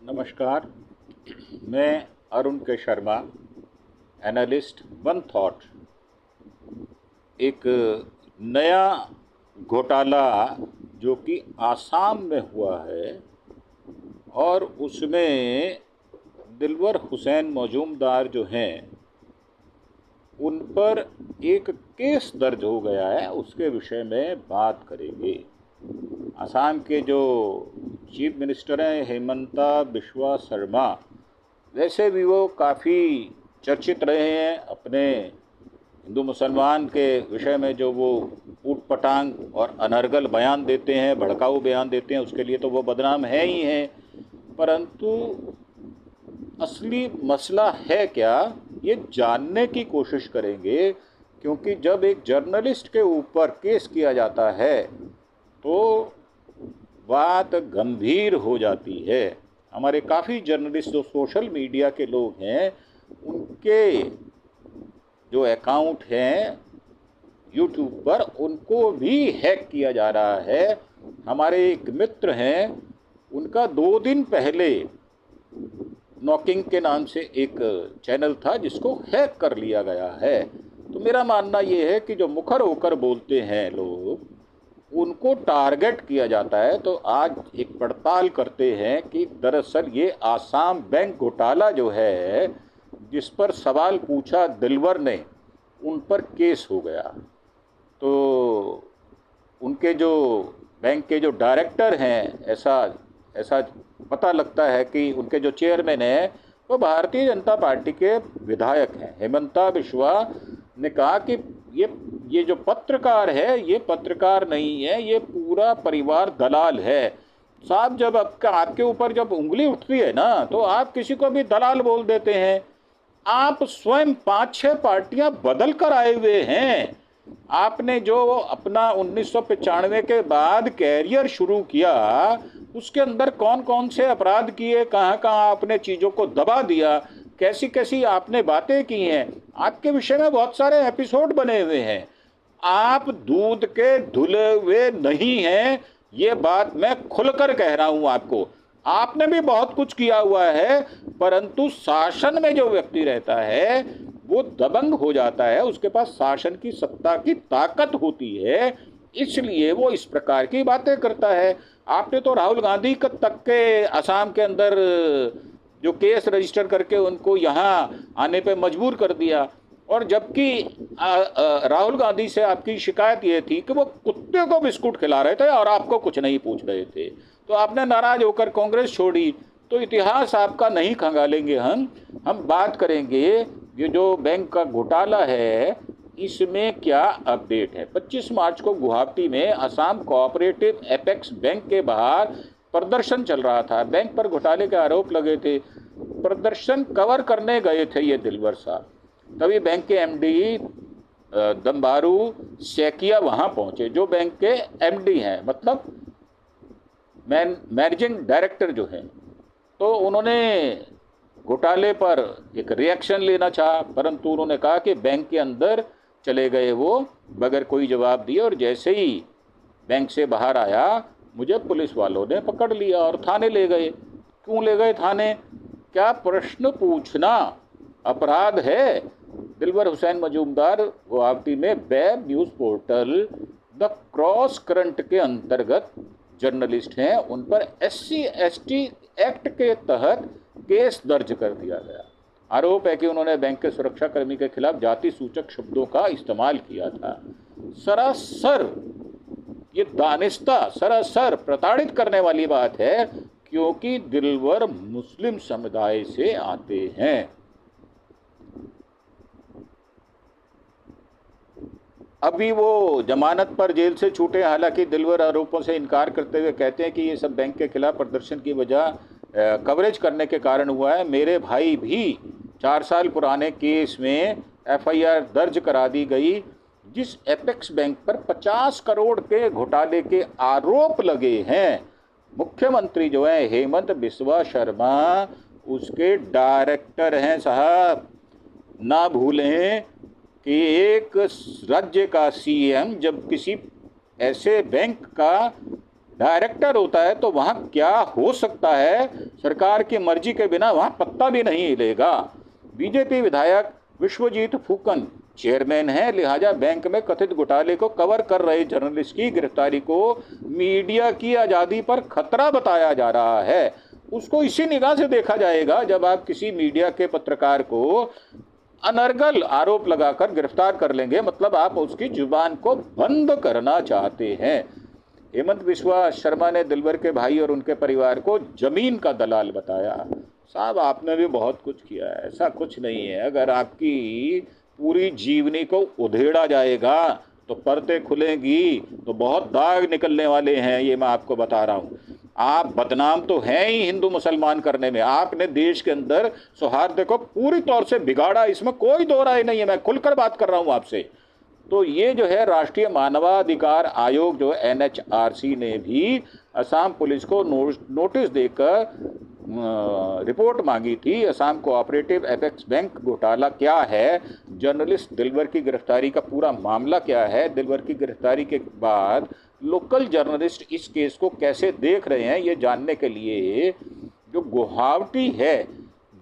नमस्कार। मैं अरुण के शर्मा, एनालिस्ट वन थॉट। एक नया घोटाला जो कि आसाम में हुआ है और उसमें दिलवर हुसैन मजूमदार जो हैं उन पर एक केस दर्ज हो गया है, उसके विषय में बात करेंगे। आसाम के जो चीफ मिनिस्टर हैं हेमंता बिस्वा शर्मा, वैसे भी वो काफ़ी चर्चित रहे हैं अपने हिंदू मुसलमान के विषय में। जो वो ऊट पटांग और अनर्गल बयान देते हैं, भड़काऊ बयान देते हैं, उसके लिए तो वो बदनाम है ही हैं। परंतु असली मसला है क्या, ये जानने की कोशिश करेंगे, क्योंकि जब एक जर्नलिस्ट के ऊपर केस किया जाता है तो बात गंभीर हो जाती है। हमारे काफ़ी जर्नलिस्ट जो सोशल मीडिया के लोग हैं, उनके जो अकाउंट हैं यूट्यूब पर, उनको भी हैक किया जा रहा है। हमारे एक मित्र हैं, उनका 2 दिन पहले नॉकिंग के नाम से एक चैनल था जिसको हैक कर लिया गया है। तो मेरा मानना ये है कि जो मुखर होकर बोलते हैं लोग, उनको टारगेट किया जाता है। तो आज एक पड़ताल करते हैं कि दरअसल ये आसाम बैंक घोटाला जो है, जिस पर सवाल पूछा दिलवर ने, उन पर केस हो गया। तो उनके जो बैंक के जो डायरेक्टर हैं, ऐसा पता लगता है कि उनके जो चेयरमैन हैं वो भारतीय जनता पार्टी के विधायक हैं। हेमंता बिस्वा ने कहा कि ये जो पत्रकार है, ये पत्रकार नहीं है, ये पूरा परिवार दलाल है। साहब, जब आपके ऊपर जब उंगली उठती है ना, तो आप किसी को भी दलाल बोल देते हैं। आप स्वयं 5-6 पार्टियां बदल कर आए हुए हैं। आपने जो अपना 1995 के बाद कैरियर शुरू किया, उसके अंदर कौन कौन से अपराध किए, कहाँ कहाँ आपने चीज़ों को दबा दिया, कैसी कैसी आपने बातें की हैं, आपके विषय में बहुत सारे एपिसोड बने हुए हैं। आप दूध के धुले हुए नहीं हैं, ये बात मैं खुलकर कह रहा हूँ आपको। आपने भी बहुत कुछ किया हुआ है, परंतु शासन में जो व्यक्ति रहता है वो दबंग हो जाता है, उसके पास शासन की सत्ता की ताकत होती है, इसलिए वो इस प्रकार की बातें करता है। आपने तो राहुल गांधी तक के असम के अंदर जो केस रजिस्टर करके उनको यहाँ आने पे मजबूर कर दिया। और जबकि राहुल गांधी से आपकी शिकायत ये थी कि वो कुत्ते को बिस्कुट खिला रहे थे और आपको कुछ नहीं पूछ रहे थे, तो आपने नाराज होकर कांग्रेस छोड़ी। तो इतिहास आपका नहीं खंगालेंगे हम बात करेंगे ये जो बैंक का घोटाला है, इसमें क्या अपडेट है। 25 मार्च को गुवाहाटी में असम कोऑपरेटिव एपेक्स बैंक के बाहर प्रदर्शन चल रहा था। बैंक पर घोटाले के आरोप लगे थे। प्रदर्शन कवर करने गए थे ये दिलवर साहब, तभी बैंक के एमडी दम्बारू सैकिया वहाँ पहुँचे, जो बैंक के एमडी हैं, मतलब मैनेजिंग डायरेक्टर जो हैं। तो उन्होंने घोटाले पर एक रिएक्शन लेना चाहा, परंतु उन्होंने कहा कि बैंक के अंदर चले गए वो बगैर कोई जवाब दिए, और जैसे ही बैंक से बाहर आया मुझे पुलिस वालों ने पकड़ लिया और थाने ले गए। क्यों ले गए थाने? क्या प्रश्न पूछना अपराध है? दिलवर हुसैन मजूमदार गुवाहाटी में web news portal the cross current के अंतर्गत जर्नलिस्ट हैं, उन पर SC/ST एक्ट के तहत केस दर्ज कर दिया गया। आरोप है कि उन्होंने बैंक के सुरक्षाकर्मी के खिलाफ जाति सूचक शब्दों का इस्तेमाल किया था। सरासर ये दानिस्ता, सरासर प्रताड़ित करने वाली बात है, क्योंकि दिलवर मुस्लिम समुदाय से आते हैं। अभी वो जमानत पर जेल से छूटे, हालांकि दिलवर आरोपों से इनकार करते हुए कहते हैं कि ये सब बैंक के खिलाफ प्रदर्शन की वजह कवरेज करने के कारण हुआ है। मेरे भाई भी 4 साल पुराने केस में FIR दर्ज करा दी गई, जिस एपेक्स बैंक पर 50 करोड़ के घोटाले के आरोप लगे हैं। मुख्यमंत्री जो है हेमंत बिस्वा शर्मा उसके डायरेक्टर हैं साहब। ना भूलें कि एक राज्य का CM जब किसी ऐसे बैंक का डायरेक्टर होता है तो वहाँ क्या हो सकता है, सरकार की मर्जी के बिना वहाँ पत्ता भी नहीं हिलेगा। बीजेपी विधायक विश्वजीत फूकन चेयरमैन है, लिहाजा बैंक में कथित घोटाले को कवर कर रहे जर्नलिस्ट की गिरफ्तारी को मीडिया की आज़ादी पर खतरा बताया जा रहा है। उसको इसी निगाह से देखा जाएगा जब आप किसी मीडिया के पत्रकार को अनर्गल आरोप लगाकर गिरफ्तार कर लेंगे, मतलब आप उसकी जुबान को बंद करना चाहते हैं। हेमंत बिस्वा शर्मा ने दिलवर के भाई और उनके परिवार को जमीन का दलाल बताया। साहब, आपने भी बहुत कुछ किया है, ऐसा कुछ नहीं है। अगर आपकी पूरी जीवनी को उधेड़ा जाएगा तो परतें खुलेंगी तो बहुत दाग निकलने वाले हैं, ये मैं आपको बता रहा हूँ। आप बदनाम तो हैं ही हिंदू मुसलमान करने में। आपने देश के अंदर सौहार्द को पूरी तौर से बिगाड़ा, इसमें कोई दो राय नहीं है। मैं खुलकर बात कर रहा हूँ आपसे। तो ये जो है राष्ट्रीय मानवाधिकार आयोग जो NHRC ने भी असम पुलिस को नोटिस देकर रिपोर्ट मांगी थी। असम कोऑपरेटिव एपेक्स बैंक घोटाला क्या है, जर्नलिस्ट दिलवर की गिरफ्तारी का पूरा मामला क्या है, दिलवर की गिरफ्तारी के बाद लोकल जर्नलिस्ट इस केस को कैसे देख रहे हैं, ये जानने के लिए जो गुवाहाटी है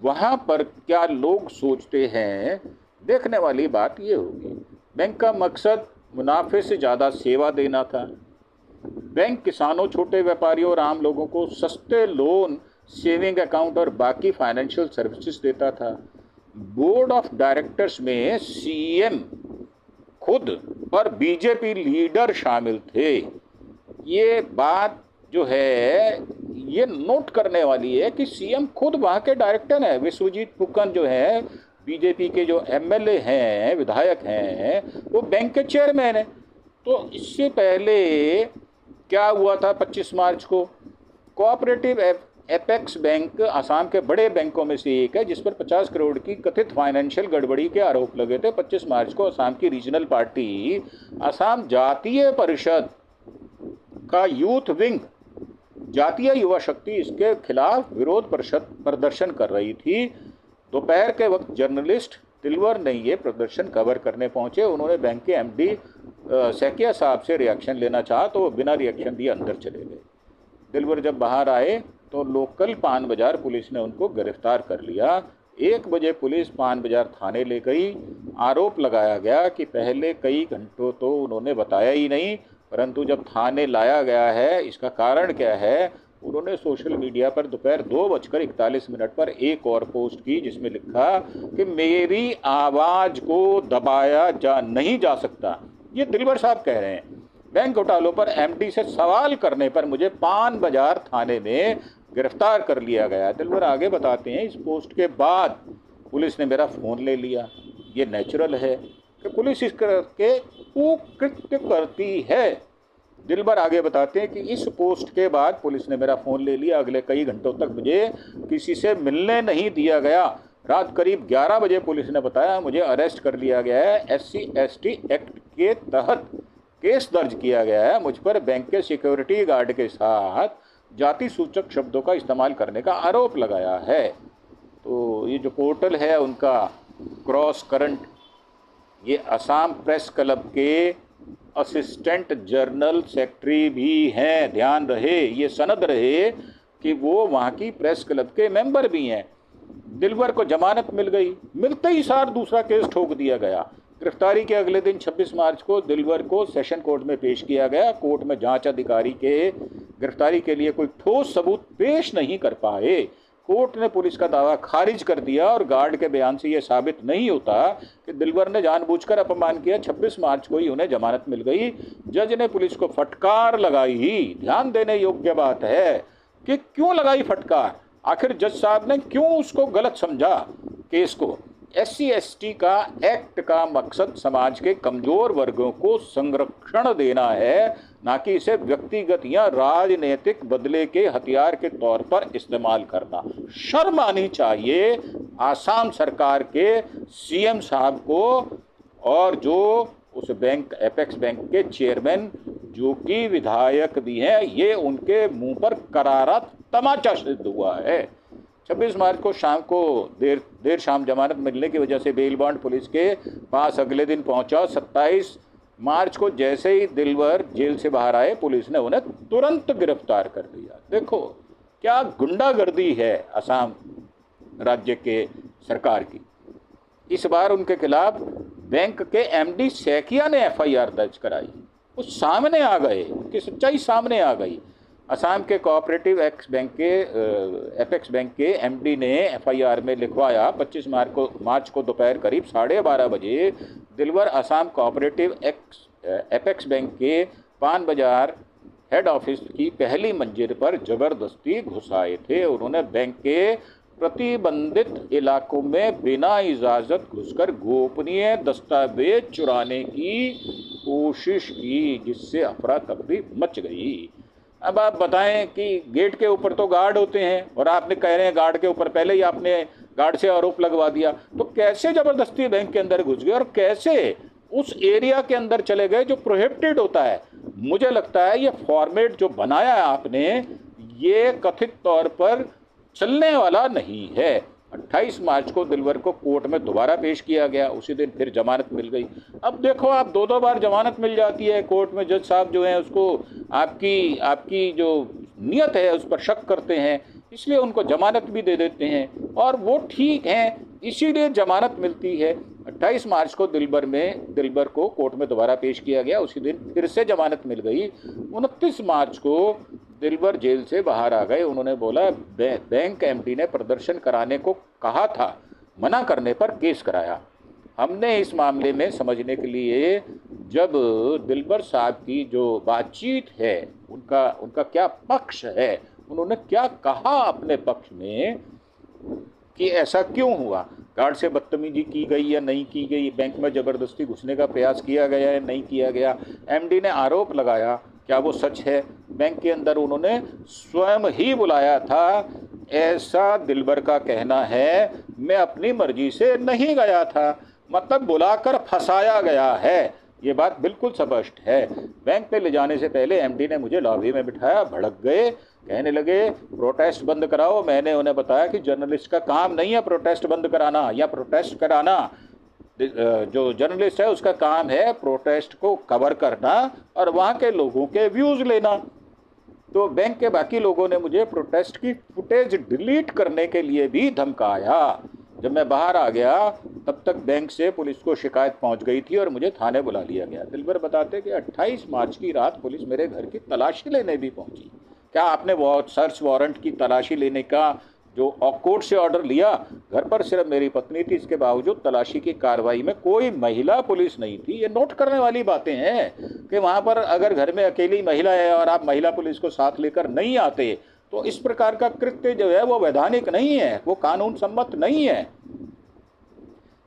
वहाँ पर क्या लोग सोचते हैं, देखने वाली बात ये होगी। बैंक का मकसद मुनाफे से ज़्यादा सेवा देना था। बैंक किसानों, छोटे व्यापारियों और आम लोगों को सस्ते लोन, सेविंग अकाउंट और बाकी फाइनेंशियल सर्विसेज देता था। बोर्ड ऑफ डायरेक्टर्स में CM खुद और बीजेपी लीडर शामिल थे। ये बात जो है ये नोट करने वाली है कि CM खुद वहाँ के डायरेक्टर हैं। विश्वजीत फूकन जो है बीजेपी के जो MLA हैं, विधायक हैं, वो बैंक के चेयरमैन हैं। तो इससे पहले क्या हुआ था, 25 मार्च को कोऑपरेटिव एपेक्स बैंक असम के बड़े बैंकों में से एक है जिस पर 50 करोड़ की कथित फाइनेंशियल गड़बड़ी के आरोप लगे थे। 25 मार्च को असम की रीजनल पार्टी असम जातीय परिषद का यूथ विंग, जातीय युवा शक्ति, इसके खिलाफ विरोध प्रदर्शन कर रही थी। दोपहर के वक्त जर्नलिस्ट दिलवर ने ये प्रदर्शन कवर करने पहुंचे। उन्होंने बैंक के MD सैकिया साहब से रिएक्शन लेना चाहा तो वो बिना रिएक्शन दिए अंदर चले गए। दिलवर जब बाहर आए तो लोकल पान बाजार पुलिस ने उनको गिरफ्तार कर लिया। 1 बजे पुलिस पान बाजार थाने ले गई। आरोप लगाया गया कि पहले कई घंटों तो उन्होंने बताया ही नहीं, परंतु जब थाने लाया गया है, इसका कारण क्या है, उन्होंने सोशल मीडिया पर दोपहर 2:41 पर एक और पोस्ट की जिसमें लिखा कि मेरी आवाज़ को दबाया नहीं जा सकता। ये दिलवर साहब कह रहे हैं। बैंक घोटालों पर MD से सवाल करने पर मुझे पान बाजार थाने में गिरफ्तार कर लिया गया। दिलवर आगे बताते हैं, इस पोस्ट के बाद पुलिस ने मेरा फ़ोन ले लिया। ये नेचुरल है कि पुलिस इस करके कुकृत्य करती है। दिलवर आगे बताते हैं कि इस पोस्ट के बाद पुलिस ने मेरा फ़ोन ले लिया। अगले कई घंटों तक मुझे किसी से मिलने नहीं दिया गया। रात करीब 11 बजे पुलिस ने बताया मुझे अरेस्ट कर लिया गया है। SC/ST एक्ट के तहत केस दर्ज किया गया है। मुझ पर बैंक के सिक्योरिटी गार्ड के साथ जाति सूचक शब्दों का इस्तेमाल करने का आरोप लगाया है। तो ये जो पोर्टल है उनका क्रॉस करंट, ये असम प्रेस क्लब के असिस्टेंट जनरल सेक्रेटरी भी हैं। ध्यान रहे, ये सनद रहे कि वो वहाँ की प्रेस क्लब के मेंबर भी हैं। दिलवर को जमानत मिल गई। मिलते ही सार दूसरा केस ठोक दिया गया। गिरफ्तारी के अगले दिन 26 मार्च को दिलवर को सेशन कोर्ट में पेश किया गया। कोर्ट में जांच अधिकारी के गिरफ्तारी के लिए कोई ठोस सबूत पेश नहीं कर पाए। कोर्ट ने पुलिस का दावा खारिज कर दिया और गार्ड के बयान से यह साबित नहीं होता कि दिलवर ने जानबूझकर अपमान किया। 26 मार्च को ही उन्हें जमानत मिल गई। जज ने पुलिस को फटकार लगाई। ध्यान देने योग्य बात है कि क्यों लगाई फटकार, आखिर जज साहब ने क्यों उसको गलत समझा केस को। SC/ST का एक्ट का मकसद समाज के कमजोर वर्गों को संरक्षण देना है, ना कि इसे व्यक्तिगत या राजनीतिक बदले के हथियार के तौर पर इस्तेमाल करना। शर्म आनी चाहिए आसाम सरकार के CM साहब को और जो उस बैंक एपेक्स बैंक के चेयरमैन जो कि विधायक भी हैं, ये उनके मुंह पर करारा तमाचा सिद्ध हुआ है। 26 मार्च को शाम को देर शाम जमानत मिलने की वजह से बेल बॉन्ड पुलिस के पास अगले दिन पहुंचा। 27 मार्च को जैसे ही दिलवर जेल से बाहर आए, पुलिस ने उन्हें तुरंत गिरफ्तार कर लिया। देखो क्या गुंडागर्दी है असम राज्य के सरकार की। इस बार उनके खिलाफ बैंक के एमडी सैकिया ने एफआईआर दर्ज कराई। वो सामने आ गए, उनकी सच्चाई सामने आ गई। असम के कोऑपरेटिव एपेक्स बैंक के एमडी ने एफआईआर में लिखवाया 25 मार्च को दोपहर करीब 12:30 बजे दिलवर असम कोऑपरेटिव एपेक्स बैंक के पान बाजार हेड ऑफिस की पहली मंजिल पर जबरदस्ती घुस आए थे। उन्होंने बैंक के प्रतिबंधित इलाकों में बिना इजाज़त घुसकर गोपनीय दस्तावेज चुराने की कोशिश की, जिससे अफरा तफरी मच गई। अब आप बताएं कि गेट के ऊपर तो गार्ड होते हैं और आपने कह रहे हैं गार्ड के ऊपर पहले ही आपने गार्ड से आरोप लगवा दिया, तो कैसे ज़बरदस्ती बैंक के अंदर घुस गए और कैसे उस एरिया के अंदर चले गए जो प्रोहिबिटेड होता है। मुझे लगता है ये फॉर्मेट जो बनाया है आपने, ये कथित तौर पर चलने वाला नहीं है। 28 मार्च को दिलवर को कोर्ट में दोबारा पेश किया गया, उसी दिन फिर जमानत मिल गई। अब देखो आप दो बार जमानत मिल जाती है कोर्ट में, जज साहब जो हैं उसको आपकी जो नियत है उस पर शक करते हैं, इसलिए उनको जमानत भी दे देते हैं और वो ठीक हैं, इसीलिए जमानत मिलती है। 28 मार्च को दिलबर को कोर्ट में दोबारा पेश किया गया, उसी दिन फिर से जमानत मिल गई। 29 मार्च को दिलबर जेल से बाहर आ गए। उन्होंने बोला बैंक एमडी ने प्रदर्शन कराने को कहा था, मना करने पर केस कराया। हमने इस मामले में समझने के लिए जब दिलबर साहब की जो बातचीत है, उनका क्या पक्ष है, उन्होंने क्या कहा अपने पक्ष में कि ऐसा क्यों हुआ, गार्ड से बदतमीजी की गई या नहीं की गई, बैंक में ज़बरदस्ती घुसने का प्रयास किया गया या नहीं किया गया, एमडी ने आरोप लगाया, क्या वो सच है। बैंक के अंदर उन्होंने स्वयं ही बुलाया था, ऐसा दिलबर का कहना है। मैं अपनी मर्जी से नहीं गया था, मतलब बुलाकर फंसाया गया है, ये बात बिल्कुल स्पष्ट है। बैंक पे ले जाने से पहले एमडी ने मुझे लॉबी में बिठाया, भड़क गए, कहने लगे प्रोटेस्ट बंद कराओ। मैंने उन्हें बताया कि जर्नलिस्ट का काम नहीं है प्रोटेस्ट बंद कराना या प्रोटेस्ट कराना, जो जर्नलिस्ट है उसका काम है प्रोटेस्ट को कवर करना और वहाँ के लोगों के व्यूज़ लेना। तो बैंक के बाकी लोगों ने मुझे प्रोटेस्ट की फुटेज डिलीट करने के लिए भी धमकाया। जब मैं बाहर आ गया तब तक बैंक से पुलिस को शिकायत पहुंच गई थी और मुझे थाने बुला लिया गया। दिलबर बताते कि 28 मार्च की रात पुलिस मेरे घर की तलाशी लेने भी पहुंची। क्या आपने सर्च वारंट की तलाशी लेने का जो कोर्ट से ऑर्डर लिया, घर पर सिर्फ मेरी पत्नी थी, इसके बावजूद तलाशी की कार्रवाई में कोई महिला पुलिस नहीं थी। ये नोट करने वाली बातें हैं कि वहाँ पर अगर घर में अकेली महिला है और आप महिला पुलिस को साथ लेकर नहीं आते तो इस प्रकार का कृत्य जो है वो वैधानिक नहीं है, वो कानून सम्मत नहीं है।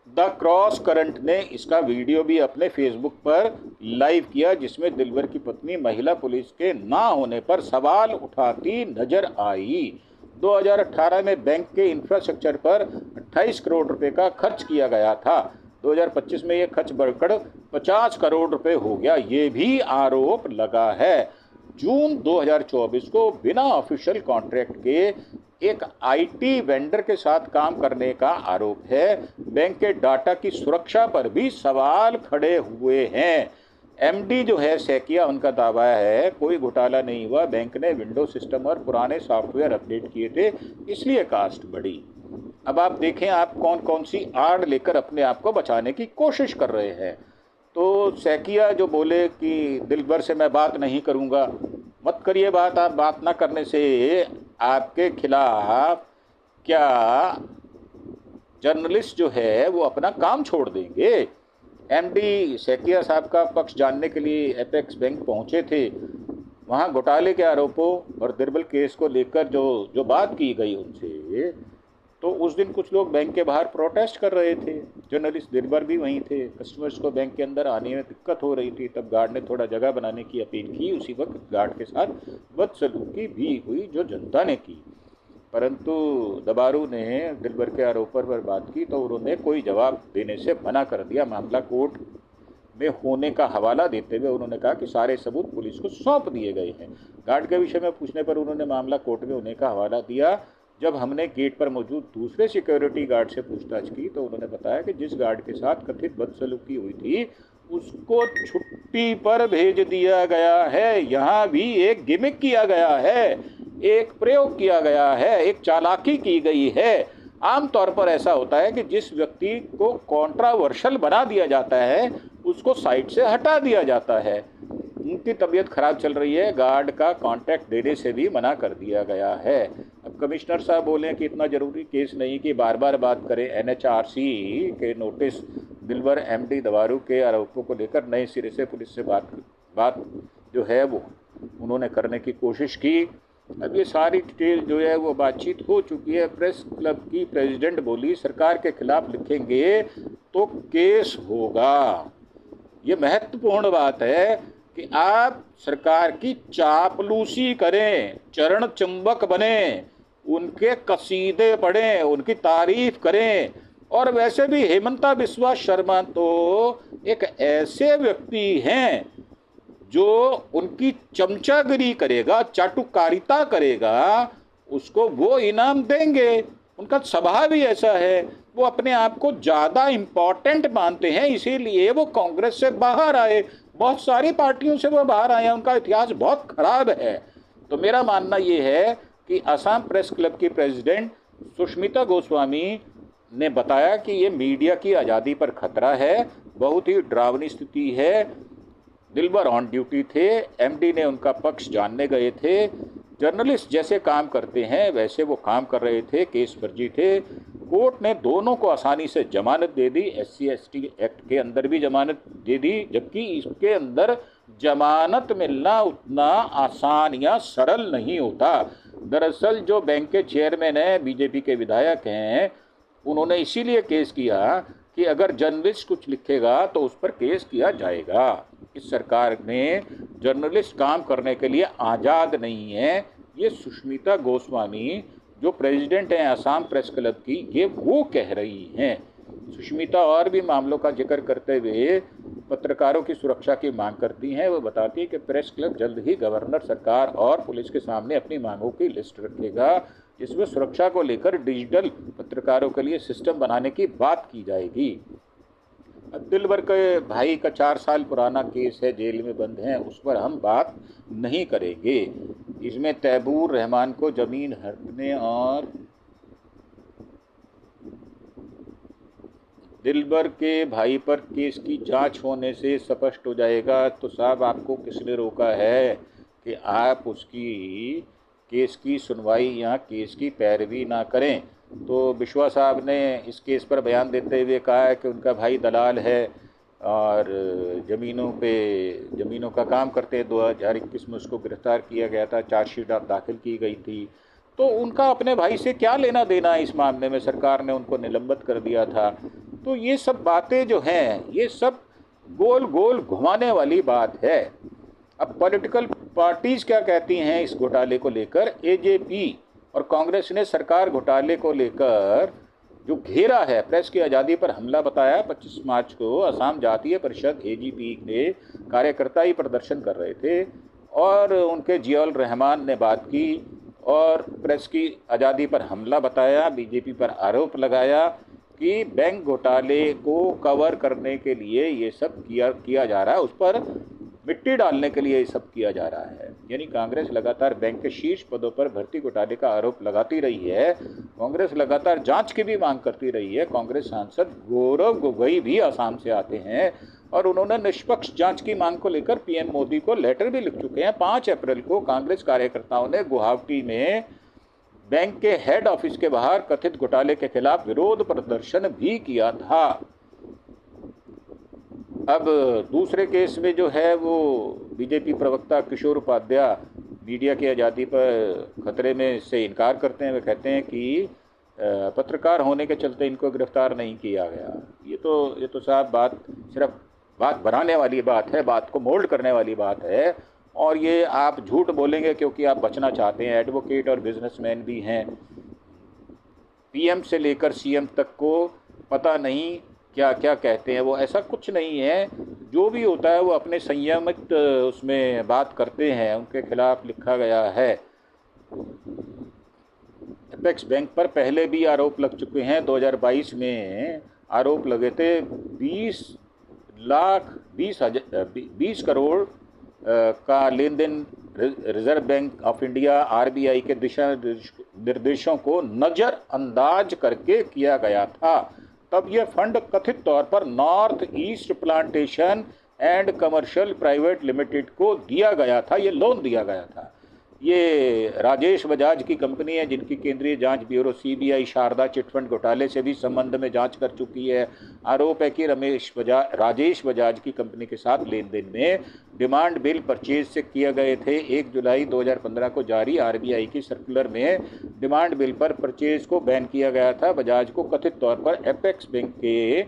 द क्रॉस करंट ने इसका वीडियो भी अपने फेसबुक पर लाइव किया, जिसमें दिलबर की पत्नी महिला पुलिस के ना होने पर सवाल उठाती नजर आई। 2018 में बैंक के इंफ्रास्ट्रक्चर पर 28 करोड़ रुपए का खर्च किया गया था। 2025 में ये खर्च बढ़कर 50 करोड़ रुपए हो गया, ये भी आरोप लगा है। जून 2024 को बिना ऑफिशियल कॉन्ट्रैक्ट के एक आईटी वेंडर के साथ काम करने का आरोप है। बैंक के डाटा की सुरक्षा पर भी सवाल खड़े हुए हैं। एमडी जो है सैकिया, उनका दावा है कोई घोटाला नहीं हुआ, बैंक ने विंडो सिस्टम और पुराने सॉफ्टवेयर अपडेट किए थे, इसलिए कास्ट बढ़ी। अब आप देखें आप कौन कौन सी आड़ लेकर अपने आप को बचाने की कोशिश कर रहे हैं। तो सैकिया जो बोले कि दिलबर से मैं बात नहीं करूंगा, मत करिए बात। आप बात ना करने से आपके खिलाफ क्या जर्नलिस्ट जो है वो अपना काम छोड़ देंगे। एमडी सैकिया साहब का पक्ष जानने के लिए एपेक्स बैंक पहुंचे थे। वहां घोटाले के आरोपों और दिलबर केस को लेकर जो बात की गई उनसे, तो उस दिन कुछ लोग बैंक के बाहर प्रोटेस्ट कर रहे थे। जर्नलिस्ट दिलबर भी वहीं थे। कस्टमर्स को बैंक के अंदर आने में दिक्कत हो रही थी, तब गार्ड ने थोड़ा जगह बनाने की अपील की। उसी वक्त गार्ड के साथ बदसलूकी भी हुई जो जनता ने की, परंतु दबारू ने दिलबर के आरोपों पर बात की तो उन्होंने कोई जवाब देने से मना कर दिया। मामला कोर्ट में होने का हवाला देते हुए उन्होंने कहा कि सारे सबूत पुलिस को सौंप दिए गए हैं। गार्ड के विषय में पूछने पर उन्होंने मामला कोर्ट में होने का हवाला दिया। जब हमने गेट पर मौजूद दूसरे सिक्योरिटी गार्ड से पूछताछ की तो उन्होंने बताया कि जिस गार्ड के साथ कथित बदसलूकी हुई थी उसको छुट्टी पर भेज दिया गया है। यहाँ भी एक गिमिक किया गया है, एक प्रयोग किया गया है, एक चालाकी की गई है। आमतौर पर ऐसा होता है कि जिस व्यक्ति को कॉन्ट्रावर्शियल बना दिया जाता है उसको साइड से हटा दिया जाता है। उनकी तबीयत खराब चल रही है, गार्ड का कांटेक्ट देने से भी मना कर दिया गया है। अब कमिश्नर साहब बोले कि इतना ज़रूरी केस नहीं कि बार बार बात करें। एनएचआरसी के नोटिस दिलवर एमडी दवारू के आरोपों को लेकर नए सिरे से पुलिस से बात जो है वो उन्होंने करने की कोशिश की। अब ये सारी डिटेल जो है वो बातचीत हो चुकी है। प्रेस क्लब की प्रेसिडेंट बोली सरकार के खिलाफ लिखेंगे तो केस होगा। ये महत्वपूर्ण बात है कि आप सरकार की चापलूसी करें, चरण चुंबक बने, उनके कसीदे पढ़ें, उनकी तारीफ करें। और वैसे भी हेमंता बिस्वा शर्मा तो एक ऐसे व्यक्ति हैं जो उनकी चमचागिरी करेगा, चाटुकारिता करेगा, उसको वो इनाम देंगे। उनका स्वभाव ही ऐसा है, वो अपने आप को ज़्यादा इम्पोर्टेंट मानते हैं, इसीलिए वो कांग्रेस से बाहर आए। बहुत सारी पार्टियों से वो बाहर आए हैं, उनका इतिहास बहुत खराब है। तो मेरा मानना ये है कि असम प्रेस क्लब की प्रेसिडेंट सुष्मिता गोस्वामी ने बताया कि ये मीडिया की आज़ादी पर खतरा है, बहुत ही डरावनी स्थिति है। दिलबर ऑन ड्यूटी थे, एमडी ने उनका पक्ष जानने गए थे, जर्नलिस्ट जैसे काम करते हैं वैसे वो काम कर रहे थे, केस फर्जी थे। कोर्ट ने दोनों को आसानी से जमानत दे दी, SC/ST एक्ट के अंदर भी जमानत दे दी, जबकि इसके अंदर जमानत मिलना उतना आसान या सरल नहीं होता। दरअसल जो बैंक के चेयरमैन हैं, बीजेपी के विधायक हैं, उन्होंने इसीलिए केस किया कि अगर जर्नलिस्ट कुछ लिखेगा तो उस पर केस किया जाएगा। इस सरकार में जर्नलिस्ट काम करने के लिए आज़ाद नहीं है। ये सुष्मिता गोस्वामी जो प्रेसिडेंट हैं असम प्रेस क्लब की, ये वो कह रही हैं। सुष्मिता और भी मामलों का जिक्र करते हुए पत्रकारों की सुरक्षा की मांग करती हैं। वो बताती है कि प्रेस क्लब जल्द ही गवर्नर, सरकार और पुलिस के सामने अपनी मांगों की लिस्ट रखेगा, जिसमें सुरक्षा को लेकर डिजिटल पत्रकारों के लिए सिस्टम बनाने की बात की जाएगी। अब दिलबर के भाई का 4 साल पुराना केस है, जेल में बंद हैं, उस पर हम बात नहीं करेंगे। इसमें तैबूर रहमान को ज़मीन हड़पने और दिलबर के भाई पर केस की जांच होने से स्पष्ट हो जाएगा। तो साहब आपको किसने रोका है कि आप उसकी केस की सुनवाई या केस की पैरवी ना करें। तो बिश्वा साहब ने इस केस पर बयान देते हुए कहा है कि उनका भाई दलाल है और ज़मीनों का काम करते हैं। 2021 में उसको गिरफ्तार किया गया था, चार्जशीट दाखिल की गई थी। तो उनका अपने भाई से क्या लेना देना है इस मामले में, सरकार ने उनको निलंबित कर दिया था। तो ये सब बातें जो हैं ये सब गोल गोल घुमाने वाली बात है। अब पॉलिटिकल पार्टीज़ क्या कहती हैं इस घोटाले को लेकर। AJP और कांग्रेस ने सरकार घोटाले को लेकर जो घेरा है, प्रेस की आज़ादी पर हमला बताया। 25 मार्च को असम जातीय परिषद AGP के कार्यकर्ता ही प्रदर्शन कर रहे थे और उनके जियाउल रहमान ने बात की और प्रेस की आज़ादी पर हमला बताया। बीजेपी पर आरोप लगाया कि बैंक घोटाले को कवर करने के लिए ये सब किया जा रहा है, उस पर मिट्टी डालने के लिए ये सब किया जा रहा है। यानी कांग्रेस लगातार बैंक के शीर्ष पदों पर भर्ती घोटाले का आरोप लगाती रही है। कांग्रेस लगातार जांच की भी मांग करती रही है। कांग्रेस सांसद गौरव गोगोई भी असम से आते हैं और उन्होंने निष्पक्ष जांच की मांग को लेकर PM मोदी को लेटर भी लिख चुके हैं। 5 अप्रैल को कांग्रेस कार्यकर्ताओं ने गुवाहाटी में बैंक के हेड ऑफिस के बाहर कथित घोटाले के खिलाफ विरोध प्रदर्शन भी किया था। अब दूसरे केस में जो है वो बीजेपी प्रवक्ता किशोर उपाध्याय मीडिया की आज़ादी पर खतरे में से इनकार करते हैं। वे कहते हैं कि पत्रकार होने के चलते इनको गिरफ्तार नहीं किया गया। ये तो साहब बात सिर्फ बात बनाने वाली बात है, बात को मोल्ड करने वाली बात है। और ये आप झूठ बोलेंगे क्योंकि आप बचना चाहते हैं। एडवोकेट और बिजनेसमैन भी हैं। PM से लेकर CM तक को पता नहीं क्या क्या कहते हैं वो, ऐसा कुछ नहीं है। जो भी होता है वो अपने संयमित उसमें बात करते हैं, उनके खिलाफ लिखा गया है। अपेक्स बैंक पर पहले भी आरोप लग चुके हैं। 2022 में आरोप लगे थे 20 20 करोड़ का लेन देन Reserve Bank of India RBI के दिशा निर्देशों को नज़रअंदाज करके किया गया था। तब यह फंड कथित तौर पर north east plantation and commercial private limited को दिया गया था, ये लोन दिया गया था। ये राजेश बजाज की कंपनी है जिनकी केंद्रीय जांच ब्यूरो सीबीआई शारदा चिटफंड घोटाले से भी संबंध में जांच कर चुकी है। आरोप है कि राजेश बजाज की कंपनी के साथ लेन देन में डिमांड बिल परचेज से किए गए थे। 1 जुलाई 2015 को जारी आरबीआई की सर्कुलर में डिमांड बिल पर परचेज को बैन किया गया था। बजाज को कथित तौर पर एपेक्स बैंक के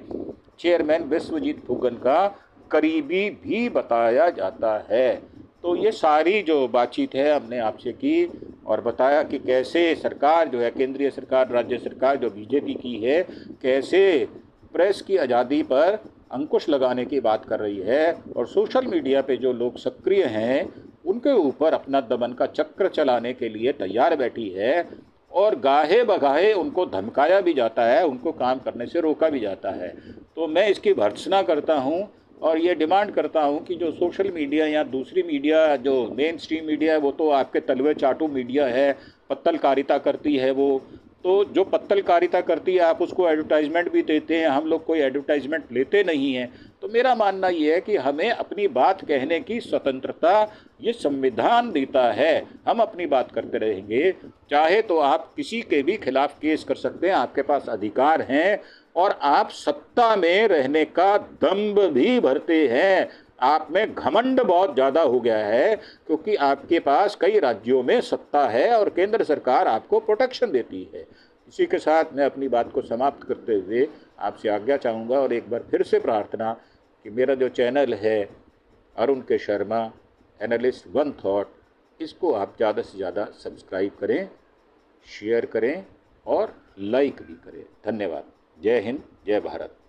चेयरमैन विश्वजीत फुगन का करीबी भी बताया जाता है। तो ये सारी जो बातचीत है हमने आपसे की और बताया कि कैसे सरकार जो है, केंद्रीय सरकार, राज्य सरकार जो बीजेपी की है, कैसे प्रेस की आज़ादी पर अंकुश लगाने की बात कर रही है और सोशल मीडिया पे जो लोग सक्रिय हैं उनके ऊपर अपना दमन का चक्र चलाने के लिए तैयार बैठी है और गाहे बगाहे उनको धमकाया भी जाता है, उनको काम करने से रोका भी जाता है। तो मैं इसकी भर्त्सना करता हूँ और ये डिमांड करता हूँ कि जो सोशल मीडिया या दूसरी मीडिया जो मेन स्ट्रीम मीडिया है वो तो आपके तलवे चाटू मीडिया है, पत्तलकारिता करती है वो। तो जो पत्तलकारिता करती है आप उसको एडवर्टाइजमेंट भी देते हैं, हम लोग कोई एडवर्टाइजमेंट लेते नहीं हैं। तो मेरा मानना ये है कि हमें अपनी बात कहने की स्वतंत्रता ये संविधान देता है, हम अपनी बात करते रहेंगे। चाहे तो आप किसी के भी खिलाफ केस कर सकते हैं, आपके पास अधिकार हैं और आप सत्ता में रहने का दम्भ भी भरते हैं। आप में घमंड बहुत ज़्यादा हो गया है क्योंकि आपके पास कई राज्यों में सत्ता है और केंद्र सरकार आपको प्रोटेक्शन देती है। इसी के साथ मैं अपनी बात को समाप्त करते हुए आपसे आज्ञा चाहूँगा और एक बार फिर से प्रार्थना कि मेरा जो चैनल है अरुण के शर्मा एनालिस्ट वन थॉट, इसको आप ज़्यादा से ज़्यादा सब्सक्राइब करें, शेयर करें और लाइक भी करें। धन्यवाद। जय हिंद, जय भारत।